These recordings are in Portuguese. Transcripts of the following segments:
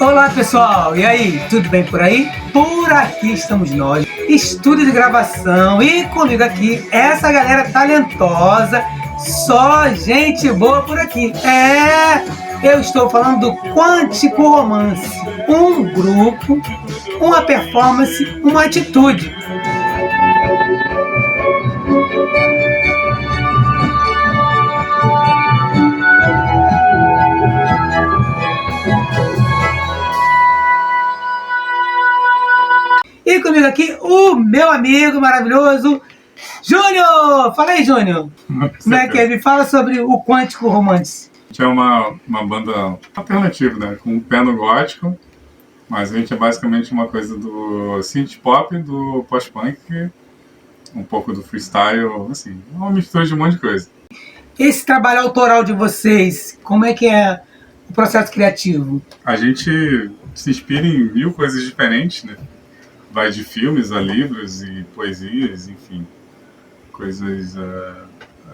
Olá pessoal, e aí, tudo bem por aí? Por aqui estamos nós, estúdio de gravação, e comigo aqui essa galera talentosa, só gente boa por aqui. Eu estou falando do Quântico Romance, um grupo, uma performance, uma atitude. E comigo aqui o meu amigo maravilhoso, Júnior! Fala aí, Júnior! Como é que é? Me fala sobre o Quântico Romance. A gente é uma banda alternativa, né? Com um pé no gótico, mas a gente é basicamente uma coisa do synth pop, do post-punk, um pouco do freestyle, assim, uma mistura de um monte de coisa. Esse trabalho autoral de vocês, como é que é o processo criativo? A gente se inspira em mil coisas diferentes, né? Vai de filmes a livros e poesias, enfim, coisas,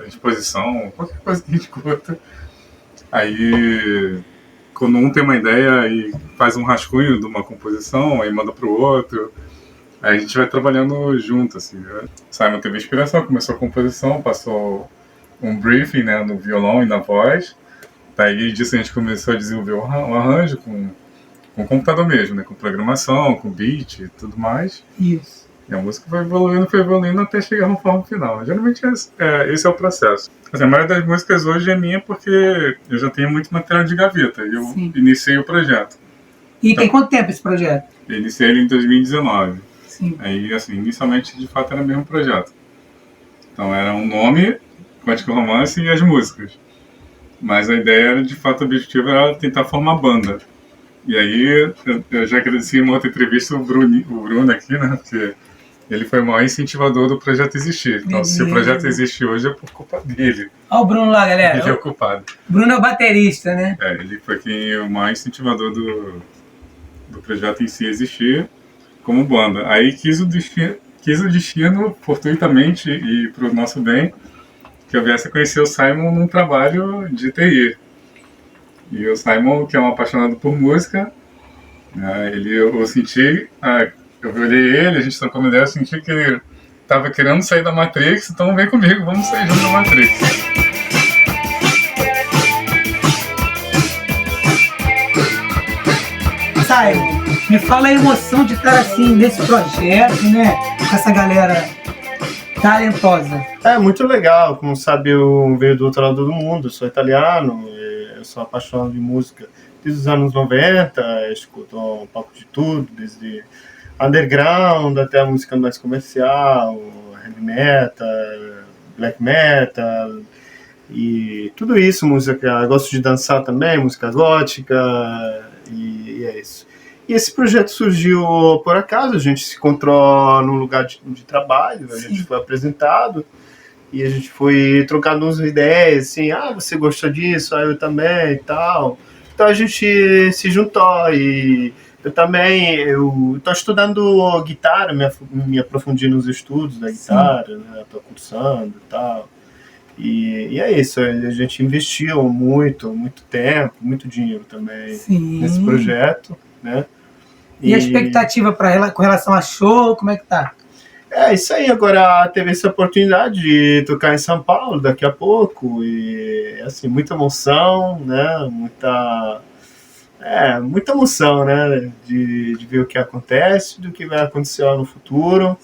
exposição, qualquer coisa que a gente curta. Aí, quando um tem uma ideia e faz um rascunho de uma composição, aí manda pro outro, aí a gente vai trabalhando junto, assim, né? Simon teve inspiração, começou a composição, passou um briefing, né, no violão e na voz, daí disso a gente começou a desenvolver o arranjo com o computador mesmo, né, com programação, com beat e tudo mais. Isso. E a música foi evoluindo até chegar na forma final. Geralmente esse é o processo. Assim, a maioria das músicas hoje é minha porque eu já tenho muito material de gaveta e eu iniciei o projeto. E tem quanto tempo esse projeto? Eu iniciei ele em 2019. Sim. Aí, assim, inicialmente, de fato, era o mesmo projeto. Então, era um nome, Quântico Romance e as músicas. Mas a ideia era, de fato, o objetivo era tentar formar banda. E aí, eu já agradeci em uma outra entrevista o Bruno aqui, né? Porque ele foi o maior incentivador do projeto existir. Então, se o projeto existe hoje, é por culpa dele. Olha o Bruno lá, galera. Ele é o culpado. Bruno é o baterista, né? Ele foi o maior incentivador do projeto em si existir como banda. Aí quis o destino, fortuitamente e pro nosso bem, que eu viesse a conhecer o Simon num trabalho de TI. E o Simon, que é um apaixonado por música, eu senti, eu olhei ele, a gente trocou uma ideia, eu senti que ele estava querendo sair da Matrix, então vem comigo, vamos sair junto da Matrix. Simon, me fala a emoção de estar assim nesse projeto, né? Com essa galera talentosa. É muito legal, como sabe, eu venho do outro lado do mundo, eu sou italiano, eu sou apaixonado de música desde os anos 90, escuto um pouco de tudo, desde underground até a música mais comercial, heavy metal, black metal, e tudo isso, música, eu gosto de dançar também, música gótica, e é isso. E esse projeto surgiu por acaso, a gente se encontrou num lugar de trabalho, a gente foi apresentado, e a gente foi trocando umas ideias, assim, você gosta disso, eu também e tal. Então a gente se juntou e eu estou estudando guitarra, me aprofundi nos estudos da guitarra, né, estou cursando e tal. E é isso, a gente investiu muito tempo, muito dinheiro também nesse projeto, né? E a expectativa com relação a show, como é que tá? É isso aí, agora teve essa oportunidade de tocar em São Paulo daqui a pouco e, assim, muita emoção, né, muita emoção, né, de ver o que acontece, do que vai acontecer lá no futuro,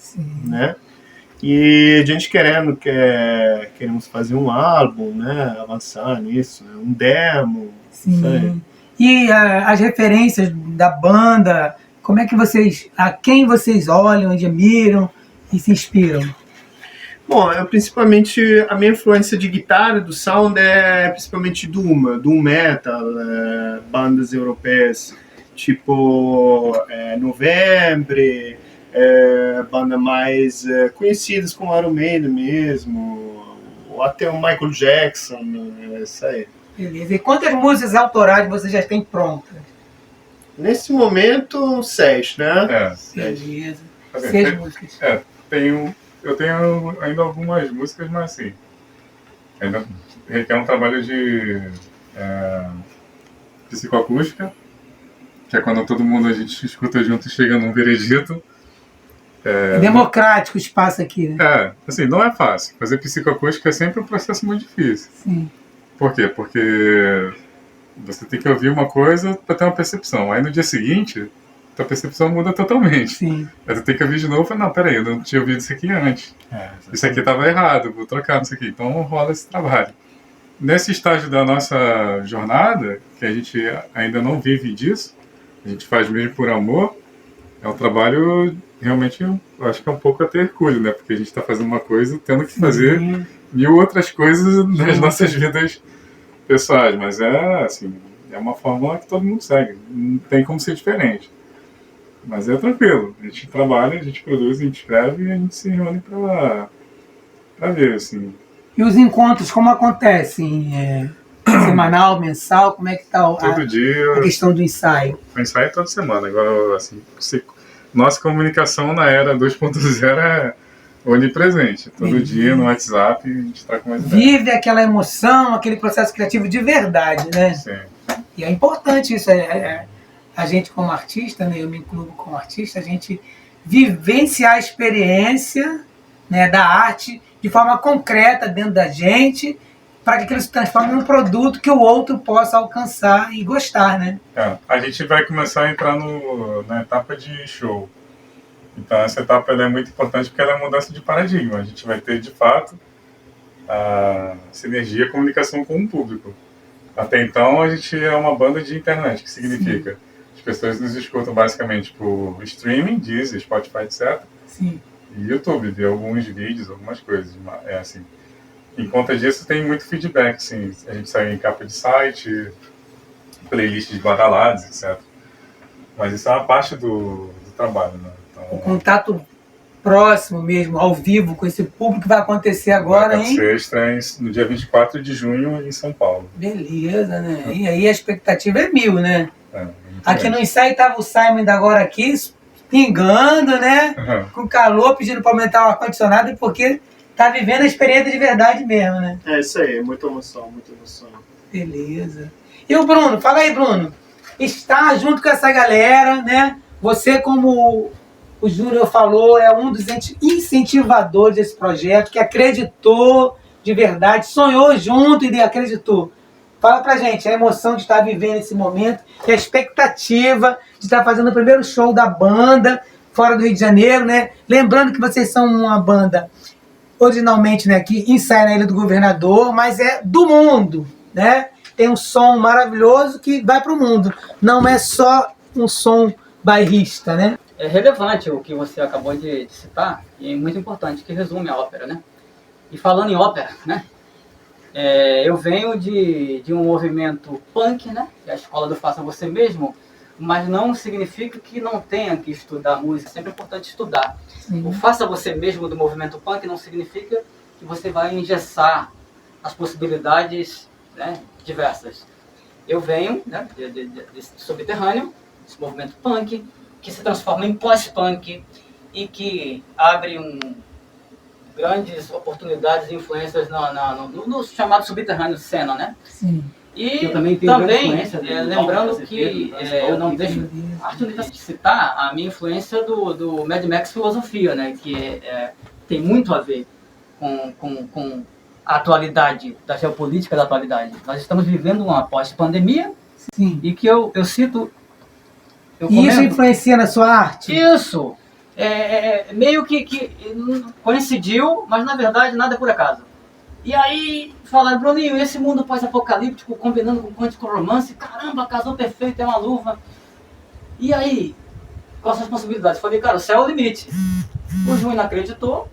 né, e a gente queremos fazer um álbum, né, avançar nisso, né, um demo, isso aí. E as referências da banda, como é que a quem vocês olham, admiram e se inspiram? Bom, principalmente a minha influência de guitarra, do sound, é principalmente doom metal, bandas europeias, tipo November, bandas mais conhecidas como Iron Maiden mesmo, ou até o Michael Jackson, isso aí. Beleza. E quantas músicas autorais você já tem prontas? Nesse momento, 6, né? 6. Beleza. 6 músicas. Eu tenho ainda algumas músicas, mas assim, ainda requer um trabalho de psicoacústica, que é quando todo mundo a gente escuta junto e chega num veredito. É democrático o espaço aqui, né? Assim, não é fácil. Fazer psicoacústica é sempre um processo muito difícil. Sim. Por quê? Porque você tem que ouvir uma coisa para ter uma percepção. Aí no dia seguinte, tua percepção muda totalmente. Sim. Aí tu tem que ouvir de novo e falar, não, peraí, eu não tinha ouvido isso aqui antes. Isso aqui estava errado, vou trocar isso aqui. Então rola esse trabalho. Nesse estágio da nossa jornada, que a gente ainda não vive disso, a gente faz mesmo por amor, é um trabalho realmente, eu acho que é um pouco até hercúleo, né? Porque a gente está fazendo uma coisa tendo que fazer 1000 outras coisas nas nossas vidas pessoais. Mas assim, é uma fórmula que todo mundo segue. Não tem como ser diferente. Mas é tranquilo. A gente trabalha, a gente produz, a gente escreve e a gente se reúne para ver, assim. E os encontros, como acontecem? Semanal, mensal? Como é que está Todo dia. A questão do ensaio? O ensaio é toda semana. Agora, assim, nossa comunicação na era 2.0 é onipresente. Todo dia no WhatsApp a gente está com mais ideia. Vive aquela emoção, aquele processo criativo de verdade, né? Sim. E é importante isso. A gente como artista, né, eu me incluo como artista, a gente vivenciar a experiência, né, da arte de forma concreta dentro da gente, para que aquilo se transforme num produto que o outro possa alcançar e gostar, né? A gente vai começar a entrar na etapa de show. Então essa etapa ela é muito importante porque ela é uma mudança de paradigma. A gente vai ter, de fato, a sinergia e a comunicação com o público. Até então a gente é uma banda de internet, que significa as pessoas nos escutam basicamente por streaming, Deezer, Spotify, etc. Sim. E YouTube, ver alguns vídeos, algumas coisas. É assim. Em conta disso, tem muito feedback, assim. A gente sai em capa de site, playlist de badalados, etc. Mas isso é uma parte do trabalho, né? Então, o contato próximo mesmo, ao vivo, com esse público que vai acontecer agora, hein? Vai estreia no dia 24 de junho em São Paulo. Beleza, né? E aí a expectativa é 1000, né? Aqui grande. no ensaio estava o Simon ainda agora aqui, pingando, né? Com calor, pedindo para aumentar o ar-condicionado, porque tá vivendo a experiência de verdade mesmo, né? É isso aí, muita emoção, muita emoção. Beleza. E o Bruno, fala aí, Bruno. Está junto com essa galera, né? Você, como o Júnior falou, é um dos incentivadores desse projeto, que acreditou de verdade, sonhou junto e acreditou. Fala pra gente a emoção de estar vivendo esse momento e a expectativa de estar fazendo o primeiro show da banda fora do Rio de Janeiro, né? Lembrando que vocês são uma banda originalmente, né, que ensaia na Ilha do Governador, mas é do mundo, né? Tem um som maravilhoso que vai para o mundo. Não é só um som bairrista, né? É relevante o que você acabou de citar e é muito importante, que resume a ópera, né? E falando em ópera, né? Eu venho de um movimento punk, né? Que é a escola do faça você mesmo, mas não significa que não tenha que estudar música. É sempre importante estudar. Sim. O faça você mesmo do movimento punk não significa que você vai engessar as possibilidades, né, diversas. Eu venho, né, de subterrâneo, esse movimento punk, que se transforma em pós-punk e que abre grandes oportunidades e influências no chamado subterrâneo de cena, né? Sim. E eu também tenho lembrando que eu não deixo de citar a minha influência do Mad Max Filosofia, né? Que tem muito a ver com a atualidade, da geopolítica da atualidade. Nós estamos vivendo uma pós-pandemia. Sim. E que eu cito... E isso influencia na sua arte? Isso! Meio que coincidiu, mas na verdade nada é por acaso. E aí falaram, Bruninho, esse mundo pós-apocalíptico combinando com quântico romance, caramba, casou perfeito, é uma luva. E aí, quais são as possibilidades? Falei, cara, o céu é o limite. O Júnior acreditou,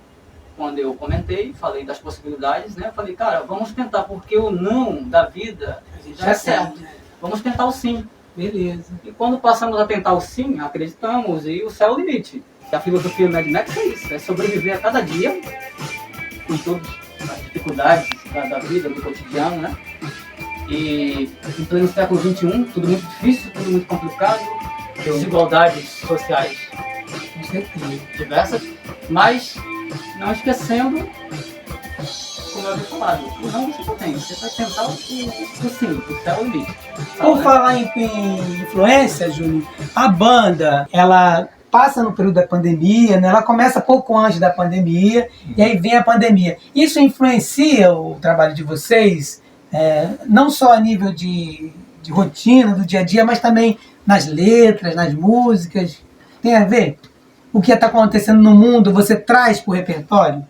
quando eu comentei, falei das possibilidades, né? Eu falei, cara, vamos tentar, porque o não da vida já é certo. Vamos tentar o sim. Beleza. E quando passamos a tentar o sim, acreditamos, e o céu é o limite. E a filosofia do Mad Max é isso, é sobreviver a cada dia, com todas as dificuldades da vida, do cotidiano, né? E em pleno século XXI, tudo muito difícil, tudo muito complicado, desigualdades sociais diversas, mas não esquecendo, como eu havia falado. O não você só tem. Você vai tentar o sim, o céu é o limite. Por falar em influência, Júnior, a banda, ela passa no período da pandemia, né? Ela começa pouco antes da pandemia, e aí vem a pandemia. Isso influencia o trabalho de vocês, não só a nível de rotina, do dia a dia, mas também nas letras, nas músicas? Tem a ver? O que está acontecendo no mundo, você traz para o repertório?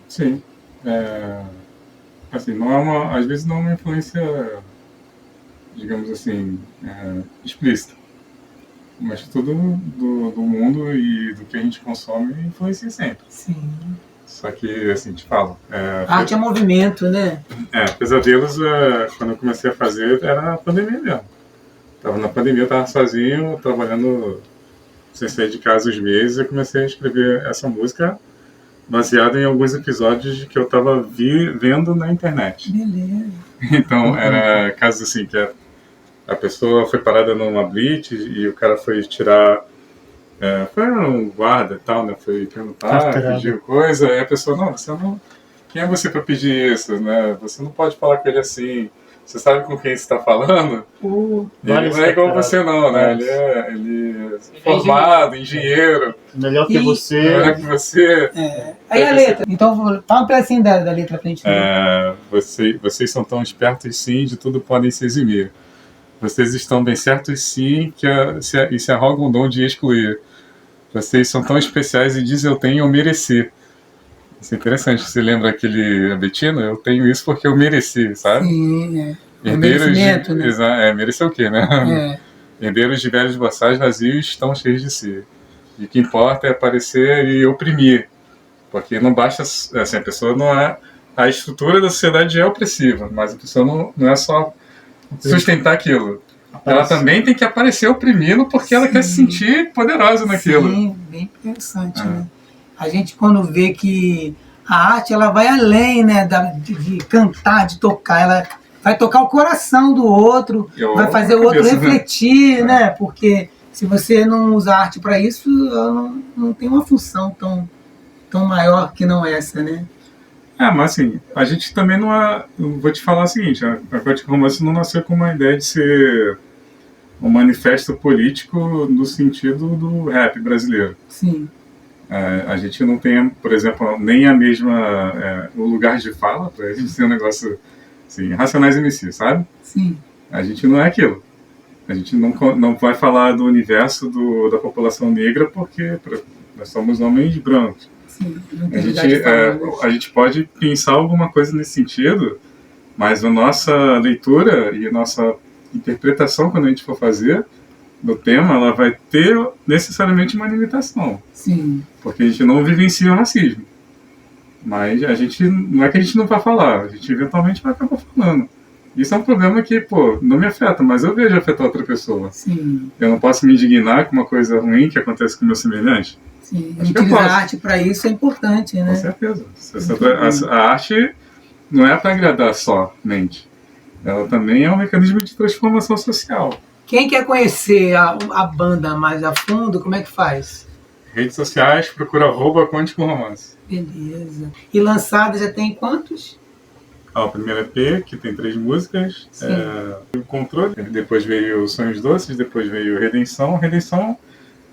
Sim. Assim, não é às vezes não é uma influência, digamos assim, explícita. Mas tudo do mundo e do que a gente consome influencia sempre. Sim. Só que, assim, te falo... Arte é movimento, né? Pesadelos, quando eu comecei a fazer, era a pandemia mesmo. Tava na pandemia, eu tava sozinho, trabalhando sem sair de casa uns meses, eu comecei a escrever essa música baseada em alguns episódios que eu tava vendo na internet. Beleza. Então, era casos assim, que a pessoa foi parada numa blitz e o cara foi tirar... foi um guarda e tal, né? Foi perguntar, pedir coisa, e a pessoa, não... Quem é você para pedir isso, né? Você não pode falar com ele assim. Você sabe com quem você está falando? Ele não é igual você não, né? Ele é formado, engenheiro. Melhor que você. Melhor que você. Aí a letra. Então, fala um pedacinho da letra pra gente ver. Vocês são tão espertos, sim, de tudo podem se eximir. Vocês estão bem certos, sim, e se arrogam o dom de excluir. Vocês são tão especiais e dizem eu tenho ou mereci. Isso é interessante. Você lembra aquele Bettino? Eu tenho isso porque eu mereci, sabe? Sim, Merecimento, né? Merecer o quê, né? Herdeiros de velhos boçais vazios estão cheios de si. E o que importa é aparecer e oprimir. Porque não basta... Assim, a pessoa não é... A estrutura da sociedade é opressiva, mas a pessoa não é só sustentar aquilo. Ela também tem que aparecer oprimindo porque ela quer se sentir poderosa naquilo. Sim, bem interessante, né? A gente, quando vê que a arte ela vai além, né, de cantar, de tocar, ela vai tocar o coração do outro, vai fazer o outro refletir, né? Porque se você não usa arte para isso, ela não tem uma função tão maior que não essa, né? Mas assim, a gente também não é... Eu vou te falar o seguinte, a Gótica Romance não nasceu com uma ideia de ser um manifesto político no sentido do rap brasileiro. Sim. A gente não tem, por exemplo, nem a mesma... o lugar de fala, pra gente ter um negócio assim, Racionais MC, sabe? Sim. A gente não é aquilo. A gente não vai falar do universo da população negra porque nós somos homens brancos. Sim, a gente pode pensar alguma coisa nesse sentido, mas a nossa leitura e a nossa interpretação, quando a gente for fazer do tema, ela vai ter necessariamente uma limitação. Sim. Porque a gente não vivencia o racismo. Mas não é que a gente não vai falar, a gente eventualmente vai acabar falando. Isso é um problema que, não me afeta, mas eu vejo afetar outra pessoa. Sim. Eu não posso me indignar com uma coisa ruim que acontece com o meu semelhante. Sim, utilizar a arte para isso é importante, né? Com certeza. A arte não é para agradar somente. Ela também é um mecanismo de transformação social. Quem quer conhecer a banda mais a fundo, como é que faz? Redes sociais, procura @Quântico Romance. Beleza. E lançada já tem quantos? O primeiro EP, que tem 3 músicas, o Controle, depois veio Sonhos Doces, depois veio Redenção. Redenção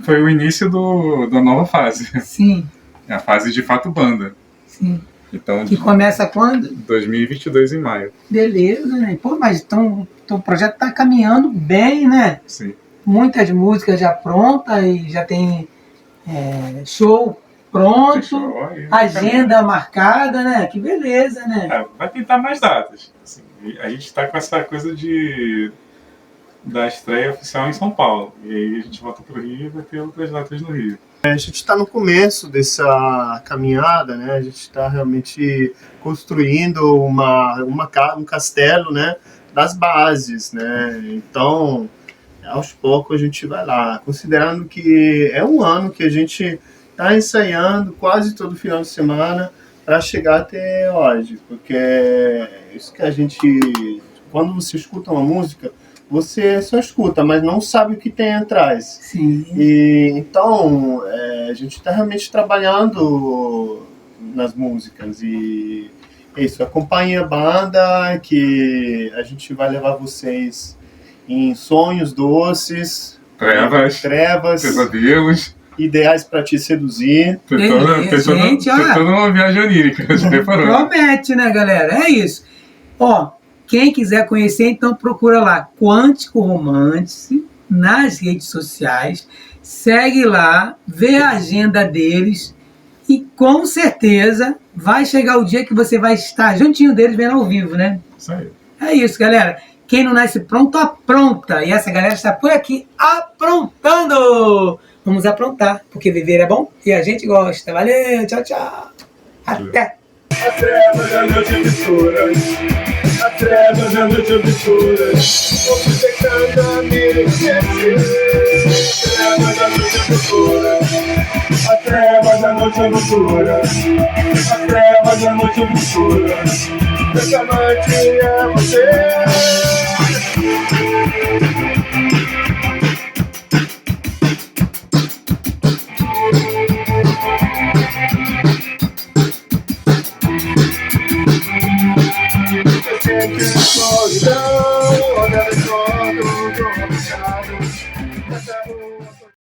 foi o início da nova fase. Sim. É a fase de fato banda. Sim. Então, que começa quando? 2022, em maio. Beleza, né? Mas então o projeto está caminhando bem, né? Sim. Muitas músicas já prontas e já tem show pronto, agenda marcada, né? Que beleza, né? Vai tentar mais datas. Assim, a gente está com essa coisa da estreia oficial em São Paulo. E aí a gente volta para o Rio e vai ter outras datas no Rio. A gente está no começo dessa caminhada, né? A gente está realmente construindo um castelo, né? Das bases, né? Então, aos poucos a gente vai lá, considerando que é um ano que a gente está ensaiando quase todo final de semana para chegar até hoje, porque isso que a gente, quando você escuta uma música, você só escuta, mas não sabe o que tem atrás. Sim. E então a gente está realmente trabalhando nas músicas e Isso, acompanhe a banda, que a gente vai levar vocês em sonhos doces, Trevas, pesadelos, ideais para te seduzir. Tem toda uma viagem onírica, a gente preparou. Promete, né, galera? É isso. Ó, quem quiser conhecer, então procura lá Quântico Romance nas redes sociais, segue lá, vê a agenda deles e com certeza vai chegar o dia que você vai estar juntinho deles vendo ao vivo, né? Isso aí. É isso, galera. Quem não nasce pronto, apronta. E essa galera está por aqui aprontando. Vamos aprontar, porque viver é bom e a gente gosta. Valeu, tchau, tchau. Até. As trevas da noite obscuras, as trevas da noite obscuras, obcecando a me esquecer. As trevas da noite obscuras, as trevas da noite obscuras, as trevas da noite obscuras, essa noite é você. Solidão.